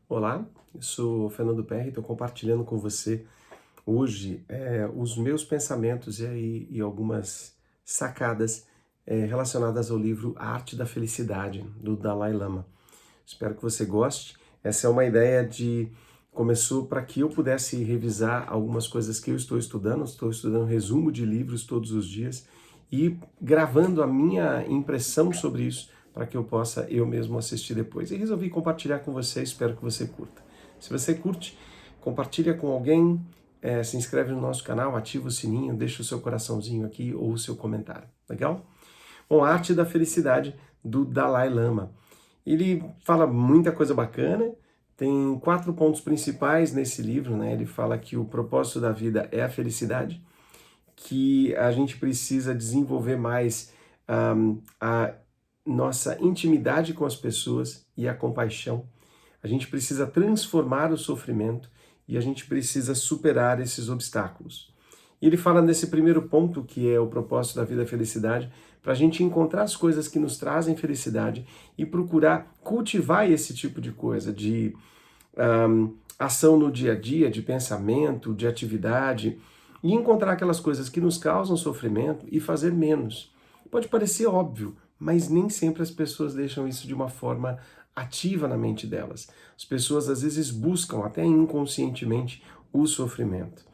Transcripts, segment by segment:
Olá, eu sou o Fernando Perry, estou compartilhando com você hoje os meus pensamentos e algumas sacadas relacionadas ao livro A Arte da Felicidade, do Dalai Lama. Espero que você goste. Essa é uma ideia começou para que eu pudesse revisar algumas coisas que eu estou estudando resumo de livros todos os dias e gravando a minha impressão sobre isso para que eu possa eu mesmo assistir depois. E resolvi compartilhar com você, espero que você curta. Se você curte, compartilha com alguém, se inscreve no nosso canal, ativa o sininho, deixa o seu coraçãozinho aqui ou o seu comentário, legal? Bom, a Arte da Felicidade, do Dalai Lama. Ele fala muita coisa bacana, tem 4 pontos principais nesse livro, né? Ele fala que o propósito da vida é a felicidade, que a gente precisa desenvolver mais a nossa intimidade com as pessoas e a compaixão. A gente precisa transformar o sofrimento e a gente precisa superar esses obstáculos. E ele fala nesse primeiro ponto, que é o propósito da vida, a felicidade, para a gente encontrar as coisas que nos trazem felicidade e procurar cultivar esse tipo de coisa, de ação no dia a dia, de pensamento, de atividade, e encontrar aquelas coisas que nos causam sofrimento e fazer menos. Pode parecer óbvio, mas nem sempre as pessoas deixam isso de uma forma ativa na mente delas. As pessoas às vezes buscam, até inconscientemente, o sofrimento.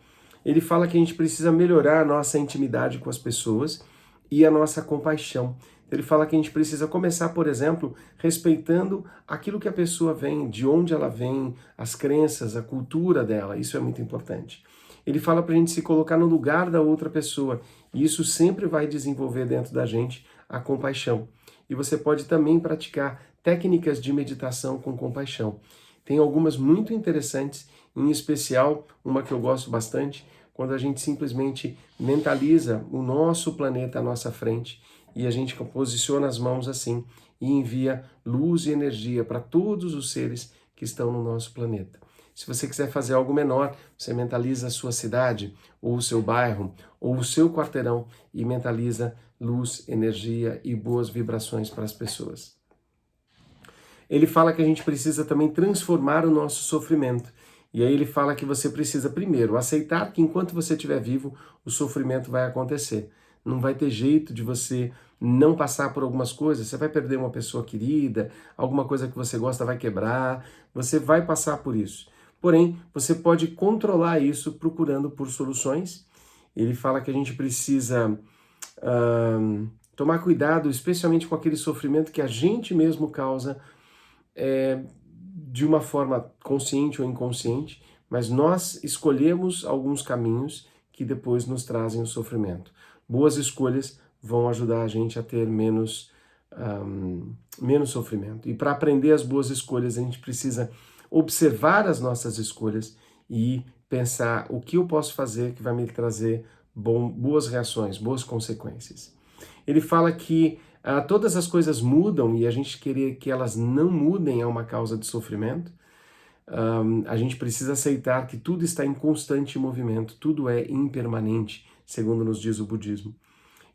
Ele fala que a gente precisa melhorar a nossa intimidade com as pessoas e a nossa compaixão. Ele fala que a gente precisa começar, por exemplo, respeitando aquilo que a pessoa vem, de onde ela vem, as crenças, a cultura dela. Isso é muito importante. Ele fala para a gente se colocar no lugar da outra pessoa. E isso sempre vai desenvolver dentro da gente a compaixão. E você pode também praticar técnicas de meditação com compaixão. Tem algumas muito interessantes, em especial uma que eu gosto bastante, quando a gente simplesmente mentaliza o nosso planeta à nossa frente e a gente posiciona as mãos assim e envia luz e energia para todos os seres que estão no nosso planeta. Se você quiser fazer algo menor, você mentaliza a sua cidade, ou o seu bairro, ou o seu quarteirão e mentaliza luz, energia e boas vibrações para as pessoas. Ele fala que a gente precisa também transformar o nosso sofrimento. E aí ele fala que você precisa, primeiro, aceitar que enquanto você estiver vivo, o sofrimento vai acontecer. Não vai ter jeito de você não passar por algumas coisas. Você vai perder uma pessoa querida, alguma coisa que você gosta vai quebrar, você vai passar por isso. Porém, você pode controlar isso procurando por soluções. Ele fala que a gente precisa tomar cuidado, especialmente com aquele sofrimento que a gente mesmo causa de uma forma consciente ou inconsciente, mas nós escolhemos alguns caminhos que depois nos trazem o sofrimento. Boas escolhas vão ajudar a gente a ter menos sofrimento. E para aprender as boas escolhas, a gente precisa observar as nossas escolhas e pensar o que eu posso fazer que vai me trazer boas reações, boas consequências. Ele fala que todas as coisas mudam e a gente querer que elas não mudem é uma causa de sofrimento. A gente precisa aceitar que tudo está em constante movimento, tudo é impermanente, segundo nos diz o budismo.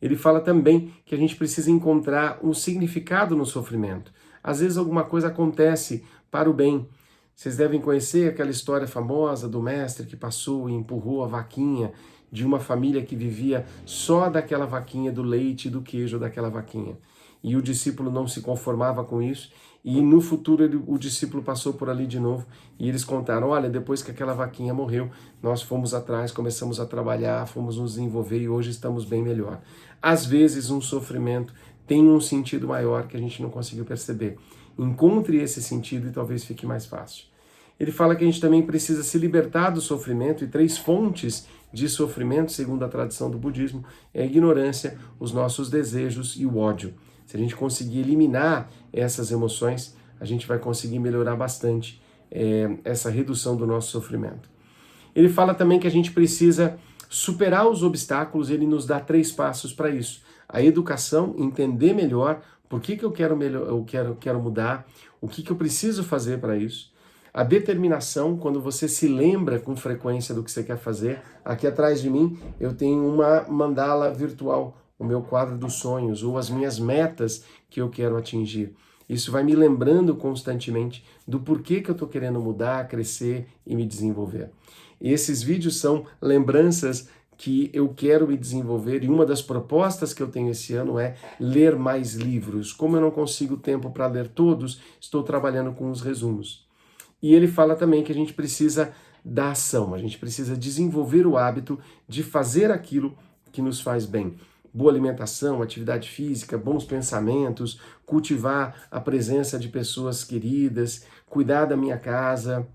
Ele fala também que a gente precisa encontrar um significado no sofrimento. Às vezes alguma coisa acontece para o bem. Vocês devem conhecer aquela história famosa do mestre que passou e empurrou a vaquinha de uma família que vivia só daquela vaquinha, do leite e do queijo daquela vaquinha. E o discípulo não se conformava com isso, e no futuro o discípulo passou por ali de novo, e eles contaram, olha, depois que aquela vaquinha morreu, nós fomos atrás, começamos a trabalhar, fomos nos desenvolver e hoje estamos bem melhor. Às vezes um sofrimento tem um sentido maior que a gente não conseguiu perceber. Encontre esse sentido e talvez fique mais fácil. Ele fala que a gente também precisa se libertar do sofrimento, e 3 fontes de sofrimento, segundo a tradição do budismo, é a ignorância, os nossos desejos e o ódio. Se a gente conseguir eliminar essas emoções, a gente vai conseguir melhorar bastante essa redução do nosso sofrimento. Ele fala também que a gente precisa superar os obstáculos, ele nos dá 3 passos para isso. A educação, entender melhor por que eu quero mudar, o que eu preciso fazer para isso. A determinação, quando você se lembra com frequência do que você quer fazer. Aqui atrás de mim eu tenho uma mandala virtual, o meu quadro dos sonhos, ou as minhas metas que eu quero atingir. Isso vai me lembrando constantemente do porquê que eu estou querendo mudar, crescer e me desenvolver. E esses vídeos são lembranças que eu quero me desenvolver, e uma das propostas que eu tenho esse ano é ler mais livros. Como eu não consigo tempo para ler todos, estou trabalhando com os resumos. E ele fala também que a gente precisa da ação, a gente precisa desenvolver o hábito de fazer aquilo que nos faz bem. Boa alimentação, atividade física, bons pensamentos, cultivar a presença de pessoas queridas, cuidar da minha casa,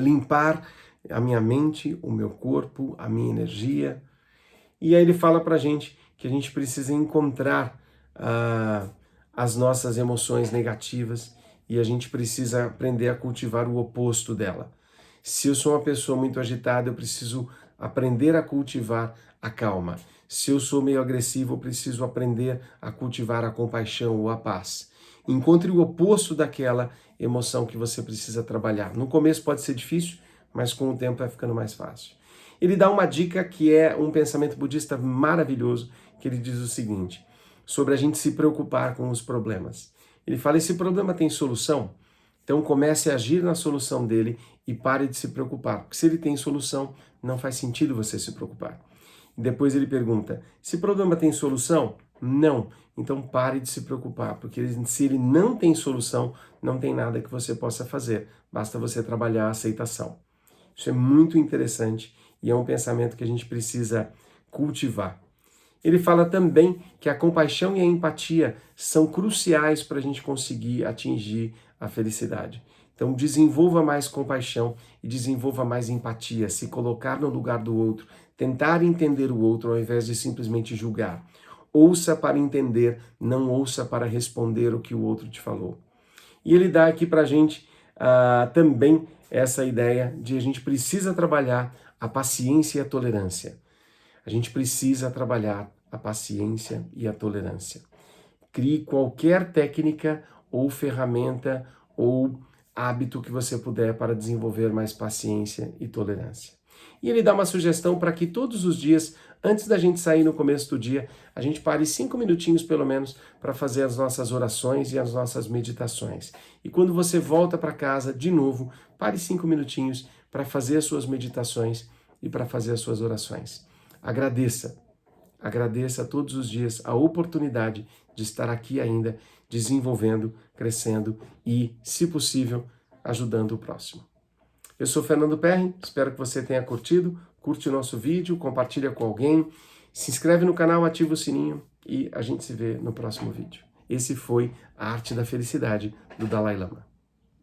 limpar a minha mente, o meu corpo, a minha energia. E aí ele fala pra gente que a gente precisa encontrar as nossas emoções negativas e a gente precisa aprender a cultivar o oposto dela. Se eu sou uma pessoa muito agitada, eu preciso aprender a cultivar a calma. Se eu sou meio agressivo, eu preciso aprender a cultivar a compaixão ou a paz. Encontre o oposto daquela emoção que você precisa trabalhar. No começo pode ser difícil, mas com o tempo vai ficando mais fácil. Ele dá uma dica que é um pensamento budista maravilhoso, que ele diz o seguinte, sobre a gente se preocupar com os problemas. Ele fala, esse problema tem solução? Então comece a agir na solução dele e pare de se preocupar, porque se ele tem solução, não faz sentido você se preocupar. E depois ele pergunta, esse problema tem solução? Não. Então pare de se preocupar, porque se ele não tem solução, não tem nada que você possa fazer, basta você trabalhar a aceitação. Isso é muito interessante e é um pensamento que a gente precisa cultivar. Ele fala também que a compaixão e a empatia são cruciais para a gente conseguir atingir a felicidade. Então desenvolva mais compaixão e desenvolva mais empatia, se colocar no lugar do outro, tentar entender o outro ao invés de simplesmente julgar. Ouça para entender, não ouça para responder o que o outro te falou. E ele dá aqui para a gente também essa ideia de a gente precisa trabalhar a paciência e a tolerância. A gente precisa trabalhar a paciência e a tolerância. Crie qualquer técnica ou ferramenta ou hábito que você puder para desenvolver mais paciência e tolerância. E ele dá uma sugestão para que todos os dias, antes da gente sair no começo do dia, a gente pare 5 minutinhos pelo menos para fazer as nossas orações e as nossas meditações. E quando você volta para casa, de novo, pare 5 minutinhos para fazer as suas meditações e para fazer as suas orações. Agradeça. Agradeça todos os dias a oportunidade de estar aqui ainda, desenvolvendo, crescendo e, se possível, ajudando o próximo. Eu sou Fernando Perrin, espero que você tenha curtido, curte o nosso vídeo, compartilha com alguém, se inscreve no canal, ativa o sininho e a gente se vê no próximo vídeo. Esse foi A Arte da Felicidade, do Dalai Lama.